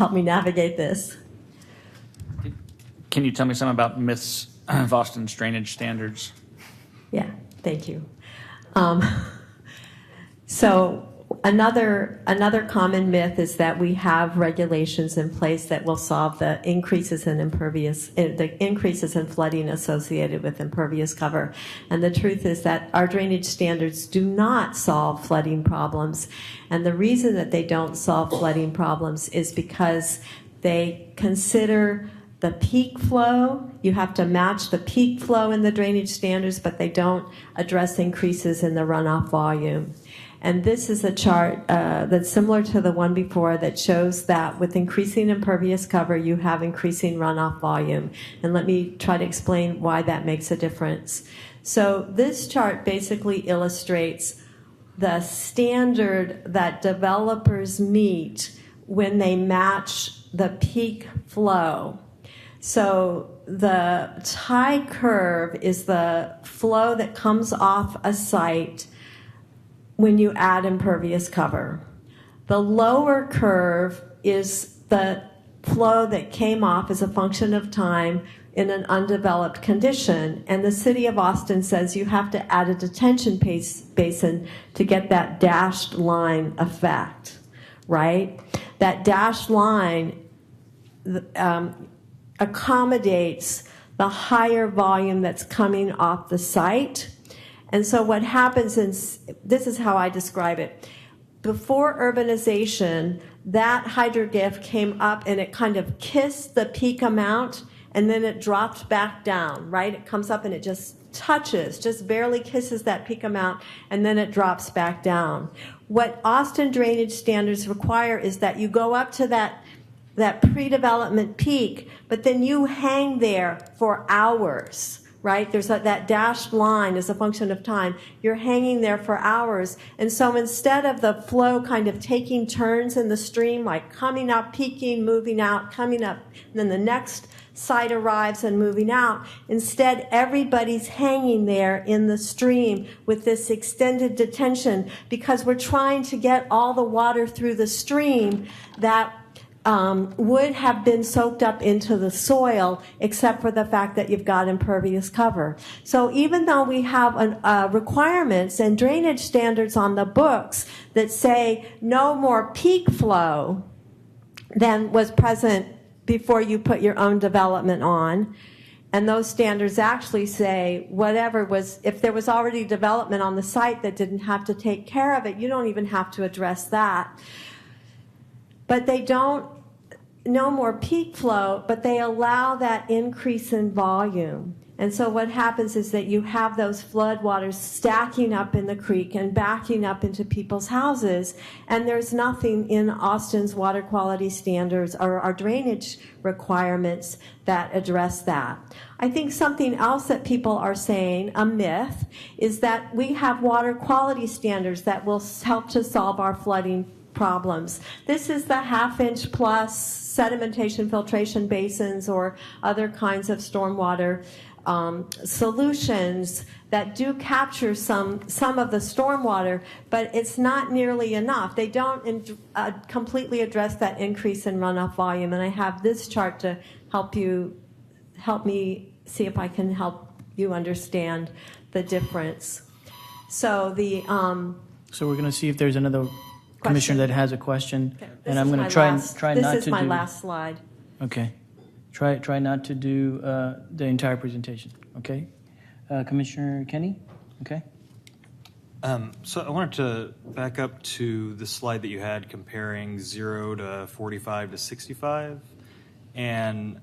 help me navigate this. Can you tell me something about myths of Austin's drainage standards? Yeah, thank you. So another common myth is that we have regulations in place that will solve the increases in flooding associated with impervious cover. And the truth is that our drainage standards do not solve flooding problems. And the reason that they don't solve flooding problems is because they consider the peak flow. You have to match the peak flow in the drainage standards, but they don't address increases in the runoff volume. And this is a chart that's similar to the one before that shows that with increasing impervious cover, you have increasing runoff volume. And let me try to explain why that makes a difference. So this chart basically illustrates the standard that developers meet when they match the peak flow. So the tie curve is the flow that comes off a site when you add impervious cover. The lower curve is the flow that came off as a function of time in an undeveloped condition. And the city of Austin says you have to add a detention basin to get that dashed line effect, right? That dashed line accommodates the higher volume that's coming off the site. And so what happens is, this is how I describe it. Before urbanization, that hydroglyph came up and it kind of kissed the peak amount and then it dropped back down, right? It comes up and it just touches, just barely kisses that peak amount, and then it drops back down. What Austin drainage standards require is that you go up to that pre-development peak, but then you hang there for hours, right? There's that dashed line is a function of time. You're hanging there for hours. And so instead of the flow kind of taking turns in the stream, like coming up, peaking, moving out, coming up, and then the next site arrives and moving out, instead everybody's hanging there in the stream with this extended detention because we're trying to get all the water through the stream that would have been soaked up into the soil, except for the fact that you've got impervious cover. So even though we have requirements and drainage standards on the books that say no more peak flow than was present before you put your own development on, and those standards actually say whatever was, if there was already development on the site that didn't have to take care of it, you don't even have to address that. But they don't, no more peak flow, but they allow that increase in volume. And so what happens is that you have those floodwaters stacking up in the creek and backing up into people's houses, and there's nothing in Austin's water quality standards or our drainage requirements that address that. I think something else that people are saying, a myth, is that we have water quality standards that will help to solve our flooding problems. This is the half-inch plus sedimentation filtration basins or other kinds of stormwater solutions that do capture some of the stormwater, but it's not nearly enough. They don't completely address that increase in runoff volume. And I have this chart to help me see if I can help you understand the difference. So so we're going to see if there's another commissioner that has a question, okay. And I'm going to try not to do. This is my last slide. Okay, try not to do the entire presentation. Okay, Commissioner Kenny. Okay. So I wanted to back up to the slide that you had comparing 0 to 45 to 65, and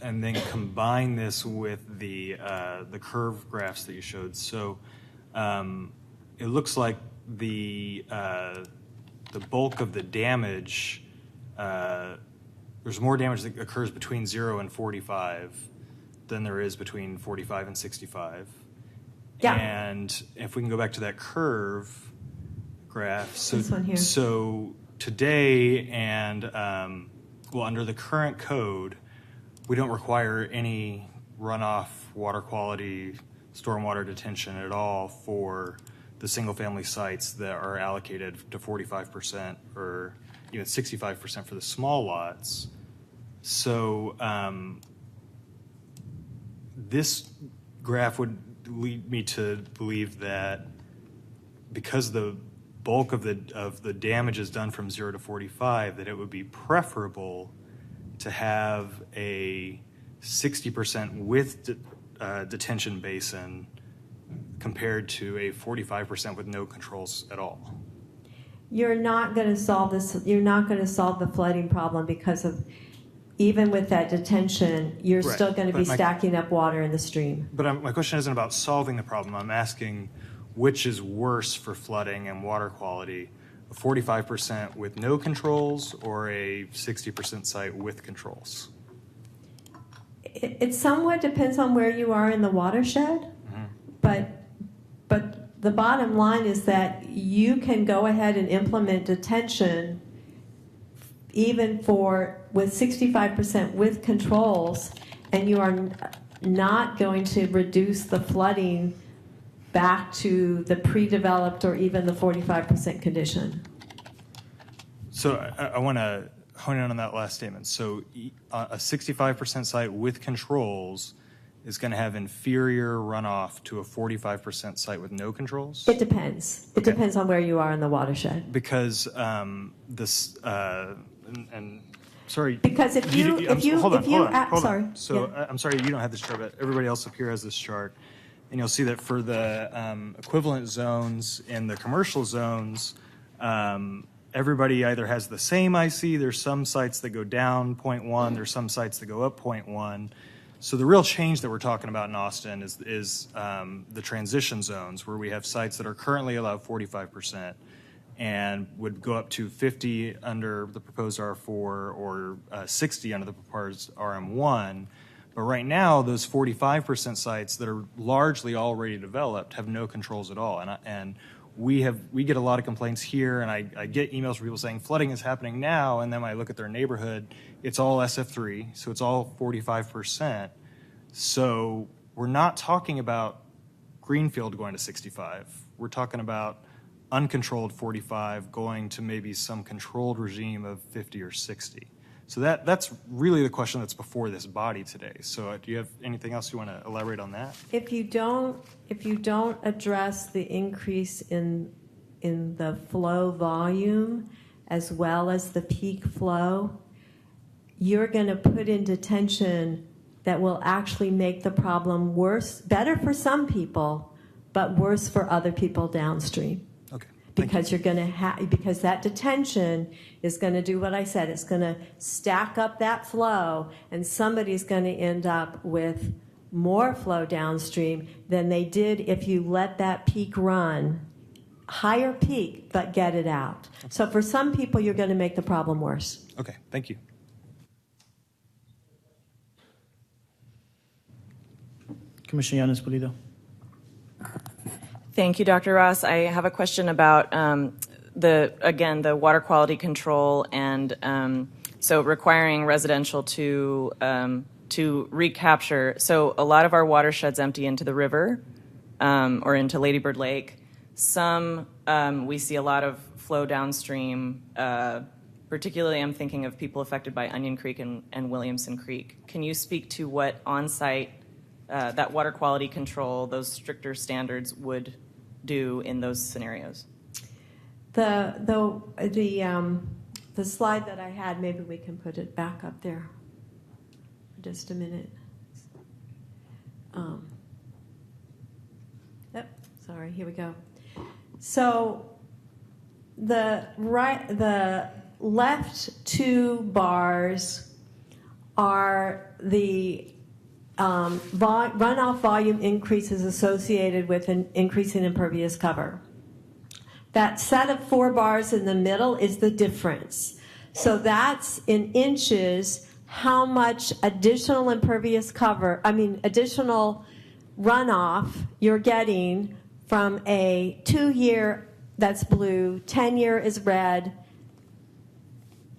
then combine this with the curve graphs that you showed. So it looks like the bulk of the damage, there's more damage that occurs between 0 and 45 than there is between 45 and 65. Yeah. And if we can go back to that curve graph, so this one here. So today and under the current code, we don't require any runoff, water quality, stormwater detention at all for the single-family sites that are allocated to 45% or even 65% for the small lots. So this graph would lead me to believe that because the bulk of the damage is done from 0 to 45, that it would be preferable to have a 60% with detention basin compared to a 45% with no controls at all. You're not going to solve this. You're not going to solve the flooding problem because of, even with that detention, you're Right. still going to be stacking up water in the stream. But my question isn't about solving the problem. I'm asking which is worse for flooding and water quality, a 45% with no controls or a 60% site with controls? It somewhat depends on where you are in the watershed, but the bottom line is that you can go ahead and implement detention even with 65% with controls, and you are not going to reduce the flooding back to the pre-developed or even the 45% condition. So I want to hone in on that last statement. So a 65% site with controls is going to have inferior runoff to a 45% site with no controls? It depends. It depends on where you are in the watershed. Because sorry. Because if you hold on. sorry. So Yeah. I'm sorry you don't have this chart, but everybody else up here has this chart. And you'll see that for the equivalent zones in the commercial zones, everybody either has the same IC. There's some sites that go down 0.1. There's some sites that go up 0.1. So the real change that we're talking about in Austin is the transition zones, where we have sites that are currently allowed 45% and would go up to 50 under the proposed R4 or 60 under the proposed RM1. But right now, those 45% sites that are largely already developed have no controls at all. And we get a lot of complaints here, and I get emails from people saying flooding is happening now, and then when I look at their neighborhood, it's all SF3, so it's all 45%. So we're not talking about greenfield going to 65. We're talking about uncontrolled 45 going to maybe some controlled regime of 50 or 60. So that's really the question that's before this body today. So do you have anything else you want to elaborate on that? If you don't address the increase in the flow volume as well as the peak flow, you're going to put in detention that will actually make the problem worse, better for some people, but worse for other people downstream. Okay. Because you're going to because that detention is going to do what I said. It's going to stack up that flow, and somebody's going to end up with more flow downstream than they did if you let that peak run, higher peak, but get it out. So for some people, you're going to make the problem worse. Okay, thank you. Commissioner Yanis Pulido. Thank you, Dr. Ross. I have a question about the water quality control and so requiring residential to recapture. So a lot of our watersheds empty into the river or into Lady Bird Lake. Some we see a lot of flow downstream. Particularly, I'm thinking of people affected by Onion Creek and Williamson Creek. Can you speak to what on-site that water quality control, those stricter standards, would do in those scenarios? The slide that I had, maybe we can put it back up there for just a minute. Sorry, here we go. So the left two bars are the runoff volume increases associated with an increase in impervious cover. That set of 4 bars in the middle is the difference. So that's in inches how much additional additional runoff you're getting from a 2-year, that's blue, 10-year is red,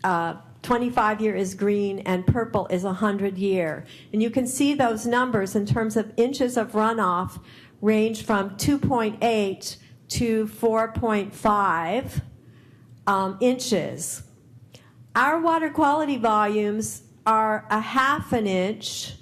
25-year is green, and purple is 100-year. And you can see those numbers in terms of inches of runoff range from 2.8 to 4.5 inches. Our water quality volumes are a half an inch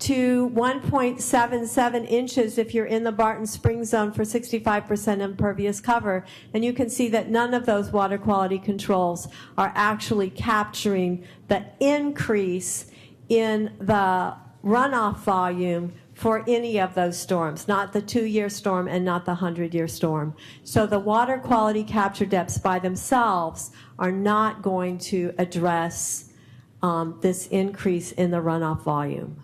to 1.77 inches if you're in the Barton Springs zone for 65% impervious cover. And you can see that none of those water quality controls are actually capturing the increase in the runoff volume for any of those storms, not the 2-year storm and not the 100-year storm. So the water quality capture depths by themselves are not going to address this increase in the runoff volume.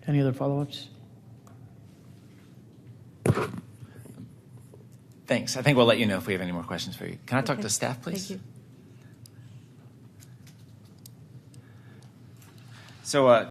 Any other follow-ups? Thanks. I think we'll let you know if we have any more questions for you. Can I talk to staff, please? Thank you. So